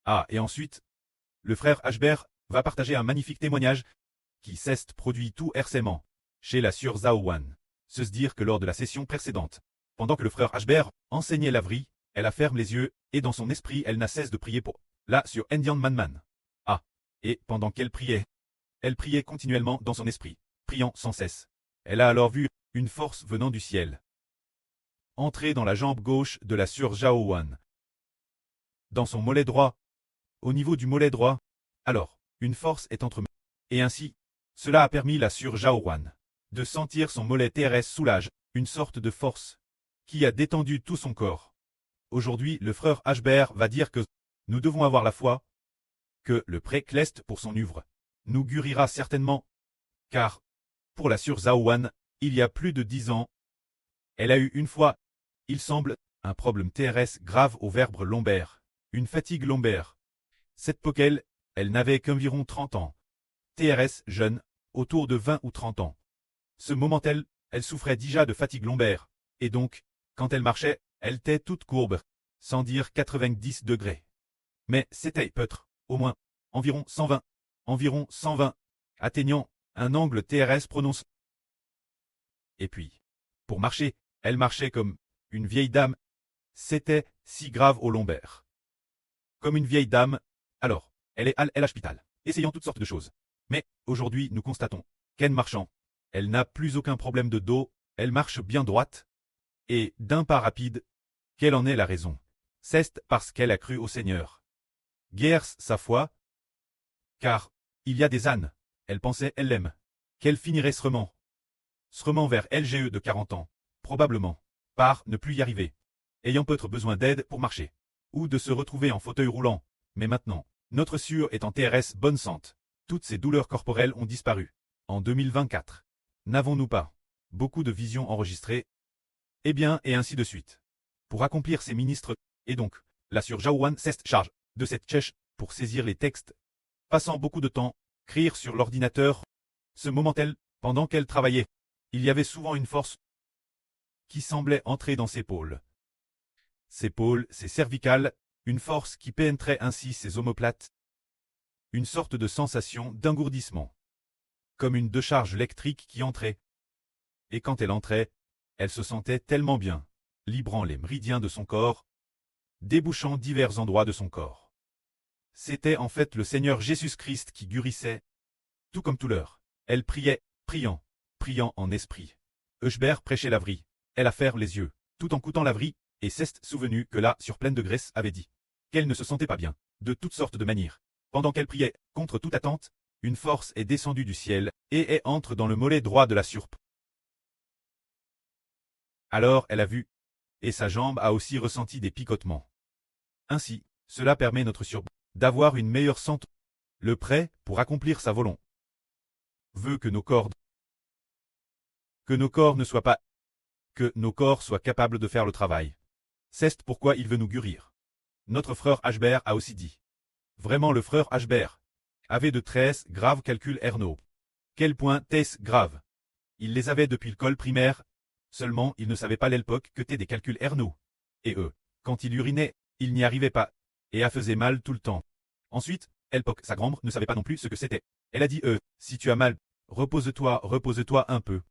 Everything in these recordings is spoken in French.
Ah, et ensuite, le frère Ashbert va partager un magnifique témoignage qui s'est produit tout récemment chez la sœur Zaowan. Se dire que lors de la session précédente, pendant que le frère Ashbert enseignait laverie, elle a fermé les yeux et dans son esprit elle n'a cesse de prier pour la sur Indian Manman. Ah, et pendant qu'elle priait, elle priait continuellement dans son esprit, priant sans cesse. Elle a alors vu une force venant du ciel entrer dans la jambe gauche de la sœur Zaowan, dans son mollet droit, au niveau du mollet droit. Alors, une force est entre et ainsi, cela a permis la sœur Zaowan de sentir son mollet TRS soulage, une sorte de force qui a détendu tout son corps. Aujourd'hui, le frère Ashbert va dire que nous devons avoir la foi, que le pré-clest pour son œuvre nous guérira certainement, car, pour la sœur Zaowan, il y a plus de 10 ans, elle a eu une fois, il semble, un problème TRS grave au vertèbre lombaire, une fatigue lombaire. Cette poquelle, elle n'avait qu'environ 30 ans. TRS jeune, autour de 20 ou 30 ans. Ce moment-elle, elle souffrait déjà de fatigue lombaire, et donc, quand elle marchait, elle était toute courbe, sans dire 90 degrés. Mais c'était peut-être, au moins, environ 120, atteignant un angle TRS prononce. Et puis, pour marcher, elle marchait comme une vieille dame. C'était si grave au lombaire. Comme une vieille dame, alors, elle est à l'hôpital, essayant toutes sortes de choses. Mais, aujourd'hui, nous constatons qu'en marchant, elle n'a plus aucun problème de dos, elle marche bien droite, et d'un pas rapide. Quelle en est la raison? C'est parce qu'elle a cru au Seigneur. Guère sa foi, car, il y a des ânes, elle pensait elle l'aime, qu'elle finirait srement vers LGE de 40 ans, probablement, par ne plus y arriver, ayant peut-être besoin d'aide pour marcher, ou de se retrouver en fauteuil roulant, mais maintenant, notre sœur est en TRS bonne santé, toutes ces douleurs corporelles ont disparu. En 2024, n'avons-nous pas beaucoup de visions enregistrées? Eh bien, et ainsi de suite. Pour accomplir ces ministres, et donc, la sœur Zaowan s'est charge de cette tchèche pour saisir les textes, passant beaucoup de temps, écrire sur l'ordinateur. Ce moment-elle, pendant qu'elle travaillait, il y avait souvent une force qui semblait entrer dans ses pôles. Ses pôles, ses cervicales, une force qui pénétrait ainsi ses omoplates. Une sorte de sensation d'engourdissement. Comme une décharge électrique qui entrait. Et quand elle entrait, elle se sentait tellement bien, librant les méridiens de son corps, débouchant divers endroits de son corps. C'était en fait le Seigneur Jésus-Christ qui guérissait, tout comme tout l'heure. Elle priait, priant en esprit. Ashbert prêchait laverie. Elle a fermé les yeux, tout en coûtant laverie, et s'est souvenu que là, sur pleine de graisse, avait dit qu'elle ne se sentait pas bien, de toutes sortes de manières. Pendant qu'elle priait, contre toute attente, une force est descendue du ciel, et entre dans le mollet droit de la surpe. Alors elle a vu, et sa jambe a aussi ressenti des picotements. Ainsi, cela permet notre surpe d'avoir une meilleure santé. Le prêt, pour accomplir sa volonté, veut que nos corps ne soient pas, que nos corps soient capables de faire le travail. C'est pourquoi il veut nous guérir. Notre frère Ashbert a aussi dit. Vraiment le frère Ashbert avait de très graves calculs rénaux. Quel point est-ce grave? Il les avait depuis l'école primaire, seulement il ne savait pas à l'époque que t'es des calculs rénaux. Et eux, quand il urinait, il n'y arrivait pas, et a faisait mal tout le temps. Ensuite, l'époque, sa grand-mère ne savait pas non plus ce que c'était. Elle a dit si tu as mal, repose-toi un peu.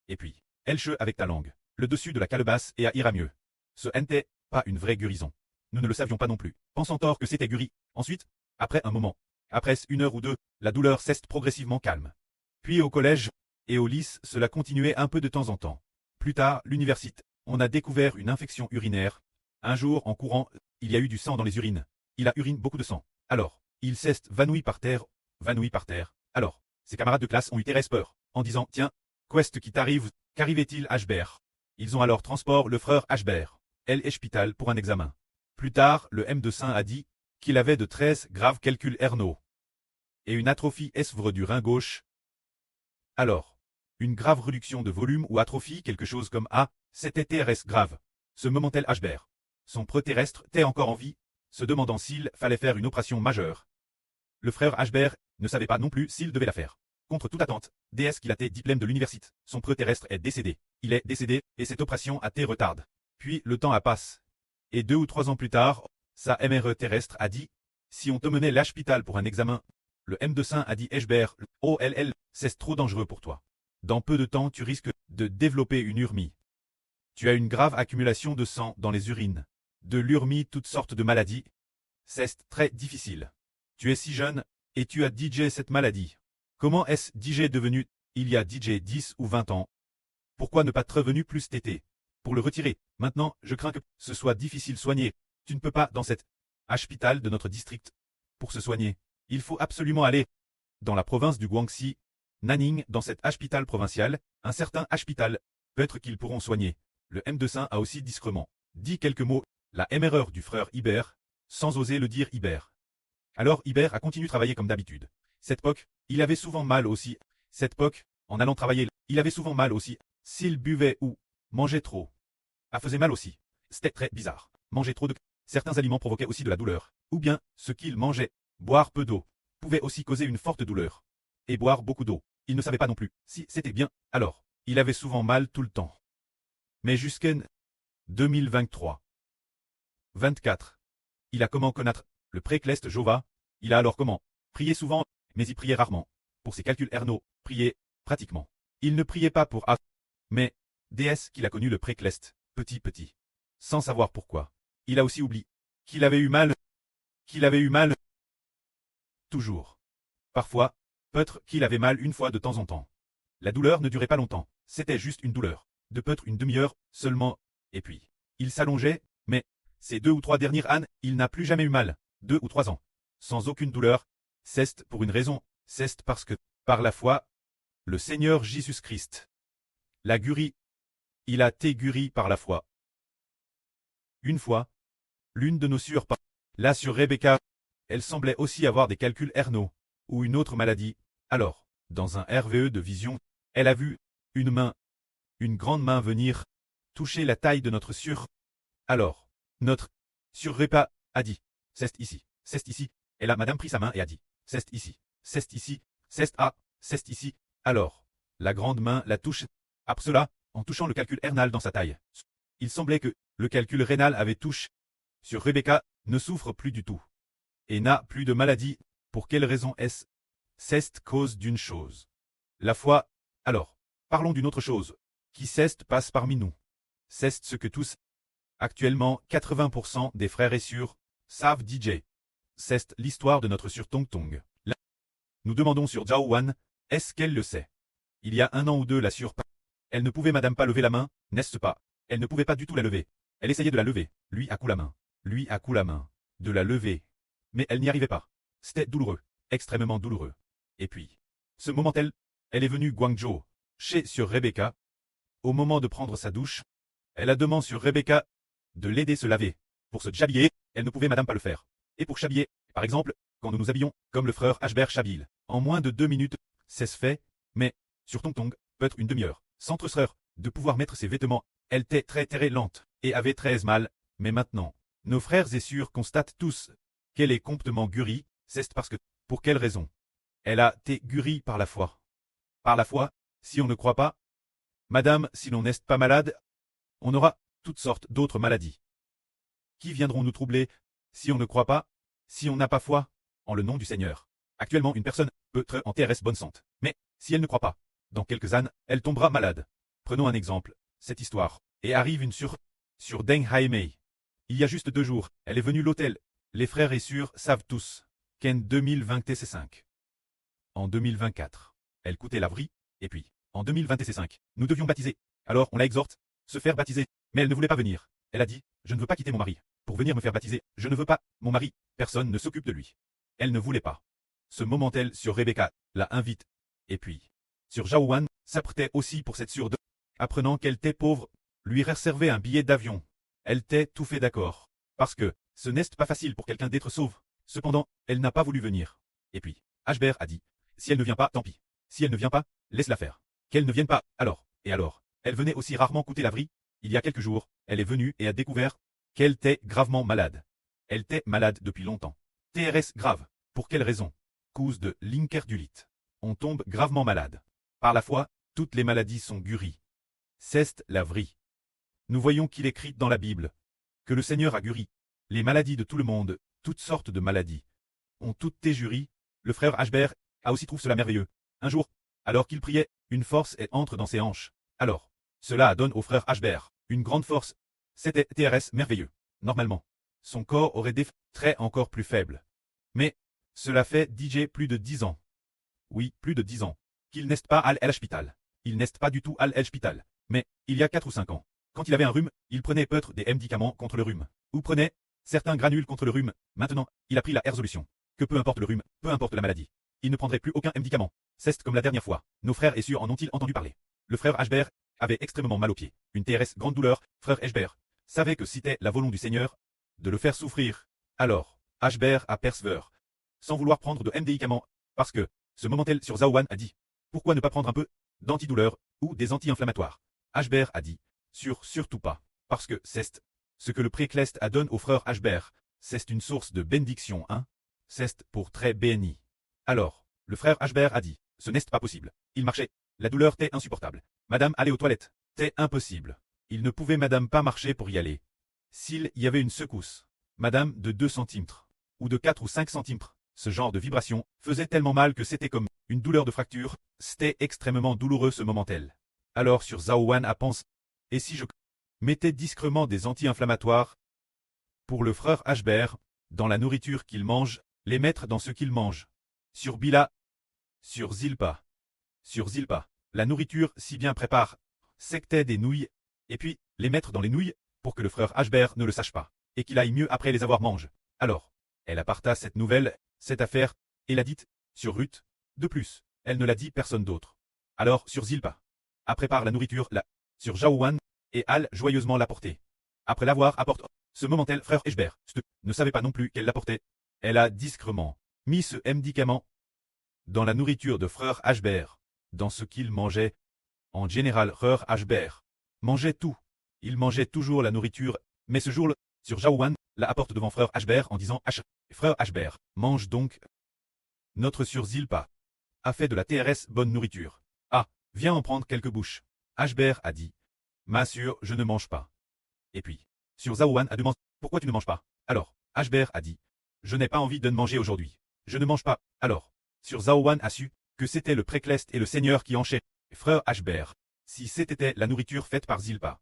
Et puis, elle che avec ta langue, le dessus de la calebasse et à ira mieux. Ce n'était pas une vraie guérison. Nous ne le savions pas non plus, pensant tort que c'était guéri. Ensuite, après un moment, après 1 heure ou 2, la douleur s'est progressivement calme. Puis au collège et au lycée, cela continuait un peu de temps en temps. Plus tard, l'université, on a découvert une infection urinaire. Un jour, en courant, il y a eu du sang dans les urines. Il a urine beaucoup de sang. Alors, il s'est vanoui par terre. Alors, ses camarades de classe ont eu très peur, en disant tiens, qu'est-ce qui t'arrive? Qu'arrivait-il Ashbert? Ils ont alors transport le frère Ashbert, l'hôpital pour un examen. Plus tard, le M2 a dit qu'il avait de très graves calculs rénaux et une atrophie esvre du rein gauche. Alors, une grave réduction de volume ou atrophie, quelque chose comme c'était TRS grave. Ce moment-tel Ashbert, son pré-terrestre était encore en vie, se demandant s'il fallait faire une opération majeure. Le frère Ashbert ne savait pas non plus s'il devait la faire. Contre toute attente, DS qu'il a été diplôme de l'université, son pré-terrestre est décédé. Il est décédé, et cette opération a été retardée. Puis le temps a passé. Et 2 ou 3 ans plus tard, sa MRE terrestre a dit Si on te menait l'hôpital pour un examen, le médecin a dit Ashbert, OLL, c'est trop dangereux pour toi. Dans peu de temps, tu risques de développer une urmie. Tu as une grave accumulation de sang dans les urines. De l'urmie, toutes sortes de maladies. C'est très difficile. Tu es si jeune, et tu as DJ cette maladie. Comment est-ce DJ devenu, il y a DJ 10 ou 20 ans? Pourquoi ne pas être revenu plus tété? Pour le retirer, maintenant, je crains que ce soit difficile soigner. Tu ne peux pas dans cet hôpital de notre district. Pour se soigner, il faut absolument aller dans la province du Guangxi, Nanning, dans cet hôpital provincial, un certain hôpital. Peut-être qu'ils pourront soigner. Le médecin a aussi discrètement dit quelques mots, la erreur du frère Hibert, sans oser le dire Hibert. Alors Hibert a continué de travailler comme d'habitude. Cette époque, il avait souvent mal aussi. Cette époque, en allant travailler, il avait souvent mal aussi. S'il buvait ou mangeait trop. Ça faisait mal aussi. C'était très bizarre. Manger trop de... Certains aliments provoquaient aussi de la douleur. Ou bien, ce qu'il mangeait, boire peu d'eau, pouvait aussi causer une forte douleur. Et boire beaucoup d'eau. Il ne savait pas non plus si c'était bien. Alors, il avait souvent mal tout le temps. Mais jusqu'en 2023. 24. Il a comment connaître le précleste Jova. Il a alors comment prier souvent, mais il priait rarement. Pour ses calculs Erno, priait pratiquement. Il ne priait pas pour A, mais DS qu'il a connu le précleste, petit. Sans savoir pourquoi. Il a aussi oublié qu'il avait eu mal. Toujours. Parfois, peut-être qu'il avait mal une fois de temps en temps. La douleur ne durait pas longtemps, c'était juste une douleur. De peut-être une demi-heure seulement, et puis, il s'allongeait, mais, ces 2 ou 3 dernières années, il n'a plus jamais eu mal, 2 ou 3 ans. Sans aucune douleur, c'est pour une raison, c'est parce que, par la foi, le Seigneur Jésus-Christ l'a guéri. Il a été guéri par la foi. Une fois, l'une de nos sœurs, la sœur Rebecca, elle semblait aussi avoir des calculs Erno, ou une autre maladie. Alors, dans un RVE de vision, elle a vu une grande main venir, toucher la taille de notre sœur. Alors, notre sœur Rebecca a dit, c'est ici. Et la madame prit sa main et a dit, c'est ici, c'est ici. Alors, la grande main la touche. Après cela, en touchant le calcul rénal dans sa taille. Il semblait que le calcul rénal avait touché. Sur Rebecca, ne souffre plus du tout. Et n'a plus de maladie. Pour quelle raison est-ce? C'est cause d'une chose. La foi. Alors, parlons d'une autre chose. Qui c'est passe parmi nous. C'est ce que tous, actuellement 80% des frères et sœurs, savent DJ. C'est l'histoire de notre sœur Tong Tong. Là, nous demandons sur Zhao Wan, est-ce qu'elle le sait? Il y a 1 an ou 2 la sœur. Elle ne pouvait madame pas lever la main, n'est-ce pas? Elle ne pouvait pas du tout la lever. Elle essayait de la lever. Lui a coup la main. De la lever. Mais elle n'y arrivait pas. C'était douloureux. Extrêmement douloureux. Et puis, ce moment elle est venue Guangzhou, chez sur Rebecca. Au moment de prendre sa douche, elle a demandé sur Rebecca de l'aider se laver. Pour se djhabiller, elle ne pouvait madame pas le faire. Et pour s'habiller, par exemple, quand nous nous habillons, comme le frère Ashbert s'habille, en moins de 2 minutes, c'est ce fait, mais, sur Tong Tong, peut-être une demi-heure, sans tresseur, de pouvoir mettre ses vêtements, elle était très lente, et avait très mal, mais maintenant, nos frères et sœurs constatent tous qu'elle est complètement guérie, c'est parce que, pour quelle raison? Elle a été guérie par la foi. Par la foi, si on ne croit pas, madame, si l'on n'est pas malade, on aura toutes sortes d'autres maladies. Qui viendront nous troubler, si on ne croit pas, si on n'a pas foi, en le nom du Seigneur? Actuellement, une personne peut être en TRS bonne santé, mais, si elle ne croit pas, dans quelques années, elle tombera malade. Prenons un exemple, cette histoire, et arrive une sur Deng Haimei. Il y a juste 2 jours, elle est venue l'hôtel. Les frères et sœurs savent tous qu'en 2025. En 2024, elle coûtait la vraie, et puis, en 2025, nous devions baptiser. Alors on la exhorte, se faire baptiser, mais elle ne voulait pas venir. Elle a dit, je ne veux pas quitter mon mari. Pour venir me faire baptiser, je ne veux pas, mon mari, personne ne s'occupe de lui. Elle ne voulait pas. Ce moment-elle sur Rebecca, la invite. Et puis, sur Zhao Wan, s'apprêtait aussi pour cette sœur de. Apprenant qu'elle était pauvre, lui réservait un billet d'avion. Elle était tout fait d'accord. Parce que, ce n'est pas facile pour quelqu'un d'être sauve. Cependant, elle n'a pas voulu venir. Et puis, Ashbert a dit, si elle ne vient pas, tant pis. Si elle ne vient pas, laisse-la faire. Qu'elle ne vienne pas, alors. Et alors, elle venait aussi rarement coûter la vraie. Il y a quelques jours, elle est venue et a découvert qu'elle était gravement malade. Elle était malade depuis longtemps. TRS grave. Pour quelle raison? Cause de l'incerdulite. On tombe gravement malade. Par la foi, toutes les maladies sont guéries. C'est la vraie. Nous voyons qu'il est écrit dans la Bible que le Seigneur a guéri les maladies de tout le monde, toutes sortes de maladies. ont toutes tes jurys. Le frère Ashbert a aussi trouvé cela merveilleux. Un jour, alors qu'il priait, une force entre dans ses hanches. Alors, cela donne au frère Ashbert une grande force. C'était TRS merveilleux. Normalement, son corps aurait des traits encore plus faibles. Mais, cela fait DJ plus de 10 ans. Oui, plus de 10 ans. Qu'il n'est pas à l'hôpital. Il n'est pas du tout à l'hôpital. Mais, il y a 4 ou 5 ans, quand il avait un rhume, il prenait peut-être des médicaments contre le rhume. Ou prenait certains granules contre le rhume. Maintenant, il a pris la résolution. Que peu importe le rhume, peu importe la maladie, il ne prendrait plus aucun médicament. C'est comme la dernière fois. Nos frères et sœurs en ont-ils entendu parler? Le frère Ashbert avait extrêmement mal aux pieds. Une TRS grande douleur. Frère Ashbert savait que c'était la volonté du Seigneur de le faire souffrir. Alors, Ashbert a persévéré, sans vouloir prendre de médicaments, parce que, ce moment-là sur Zaowan a dit, pourquoi ne pas prendre un peu d'antidouleur ou des anti-inflammatoires? Ashbert a dit, surtout pas, parce que c'est ce que le précleste a donné au frère Ashbert, c'est une source de bénédiction, hein? C'est pour très béni. Alors, le frère Ashbert a dit, ce n'est pas possible. Il marchait, la douleur était insupportable. Madame allait aux toilettes, c'était impossible. Il ne pouvait madame pas marcher pour y aller. S'il y avait une secousse, madame de 2 centimètres, ou de 4 ou 5 centimètres, ce genre de vibration faisait tellement mal que c'était comme une douleur de fracture, c'était extrêmement douloureux ce moment-là. Alors sur Zaowan a pensé, et si je mettais discrètement des anti-inflammatoires pour le frère Ashbert, dans la nourriture qu'il mange, les mettre dans ce qu'il mange. Sur Bila, sur Zilpa, la nourriture si bien prépare, sectait des nouilles, et puis les mettre dans les nouilles, pour que le frère Ashbert ne le sache pas, et qu'il aille mieux après les avoir mangé. Alors, elle apparta cette nouvelle, cette affaire, et l'a dite, sur Ruth. De plus, elle ne l'a dit personne d'autre. Alors sur Zilpa, a prépare la nourriture là, sur Jaouan, et Al joyeusement l'apporter. Après l'avoir apporté, ce moment-là, frère Ashbert ne savait pas non plus qu'elle l'apportait. Elle a discrètement mis ce médicament dans la nourriture de frère Ashbert, dans ce qu'il mangeait. En général, frère Ashbert mangeait tout. Il mangeait toujours la nourriture, mais ce jour-là, sur Jaouan, la apporte devant frère Ashbert en disant frère Ashbert, mange donc. Notre sur Zilpa a fait de la TRS bonne nourriture. Ah, viens en prendre quelques bouches. Ashbert a dit, ma sœur, je ne mange pas. Et puis, sur Zaowan a demandé, pourquoi tu ne manges pas? Alors, Ashbert a dit, je n'ai pas envie de manger aujourd'hui. Je ne mange pas. Alors, sur Zaowan a su que c'était le précleste et le Seigneur qui enchaînaient. Frère Ashbert, si c'était la nourriture faite par Zilpa.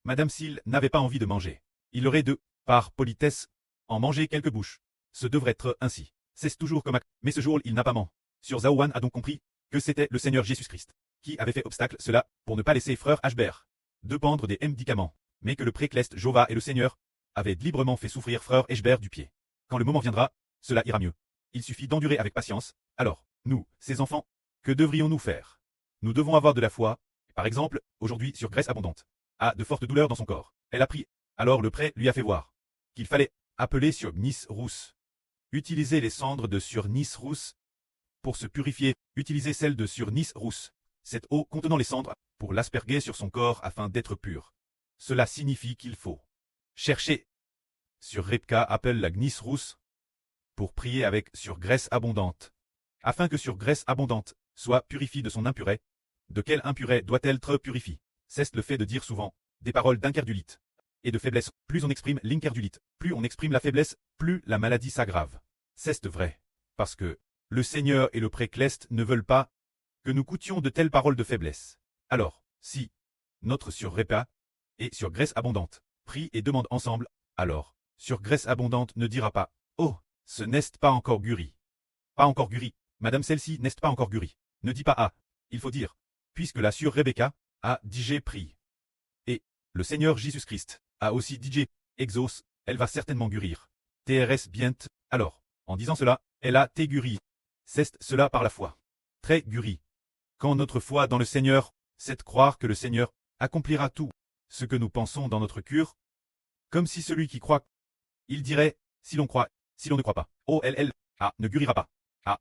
Madame Sil n'avait pas envie de manger. Il aurait par politesse, en manger quelques bouches. Ce devrait être ainsi. C'est toujours comme mais ce jour il n'a pas menti. Sur Zaowan a donc compris que c'était le Seigneur Jésus-Christ qui avait fait obstacle cela pour ne pas laisser frère Ashbert de prendre des médicaments, mais que le précleste Jova et le Seigneur avaient librement fait souffrir frère Ashbert du pied. Quand le moment viendra, cela ira mieux. Il suffit d'endurer avec patience. Alors, nous, ces enfants, que devrions-nous faire? Nous devons avoir de la foi. Par exemple, aujourd'hui sur Graisse Abondante a de fortes douleurs dans son corps. Elle a pris. Alors le prêtre lui a fait voir qu'il fallait appeler sur Nice rousse. Utiliser les cendres de sur Nice rousse pour se purifier. Utiliser celles de sur Nice rousse, cette eau contenant les cendres, pour l'asperger sur son corps afin d'être pur. Cela signifie qu'il faut chercher. Sur Rebka appelle la Nice rousse pour prier avec sur Graisse Abondante, afin que sur Graisse Abondante soit purifiée de son impuré. De quelle impuré doit-elle être purifiée? C'est le fait de dire souvent des paroles d'incrédulité et de faiblesse. Plus on exprime l'incrédulité, plus on exprime la faiblesse, plus la maladie s'aggrave. C'est vrai. Parce que le Seigneur et le précleste ne veulent pas que nous coûtions de telles paroles de faiblesse. Alors, si notre sur Repa et sur Graisse Abondante prie et demande ensemble, alors, sur Graisse Abondante ne dira pas, oh, ce n'est pas encore guéri. Pas encore guéri, madame celle-ci n'est pas encore guérie. Ne dis pas ah, il faut dire, puisque la sur Rebecca a dit j'ai pris. Et le Seigneur Jésus-Christ a aussi dit exauce, elle va certainement guérir. TRS bien, alors, en disant cela, elle a été guérie. C'est cela par la foi. Très guérie. Quand notre foi dans le Seigneur, c'est de croire que le Seigneur accomplira tout ce que nous pensons dans notre cœur, comme si celui qui croit, il dirait, si l'on croit, si l'on ne croit pas, oh ne guérira pas,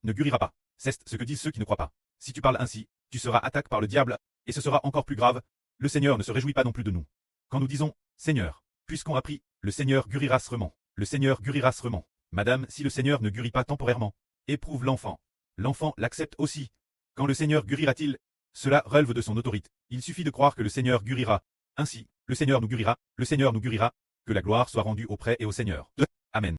ne guérira pas, c'est ce que disent ceux qui ne croient pas. Si tu parles ainsi, tu seras attaqué par le diable, et ce sera encore plus grave, le Seigneur ne se réjouit pas non plus de nous. Quand nous disons, Seigneur, puisqu'on a pris, le Seigneur guérira seulement, le Seigneur guérira seulement. Madame, si le Seigneur ne guérit pas temporairement, éprouve l'enfant. L'enfant l'accepte aussi. Quand le Seigneur guérira-t-il? Cela relève de son autorité. Il suffit de croire que le Seigneur guérira. Ainsi, le Seigneur nous guérira, que la gloire soit rendue auprès et au Seigneur. Amen.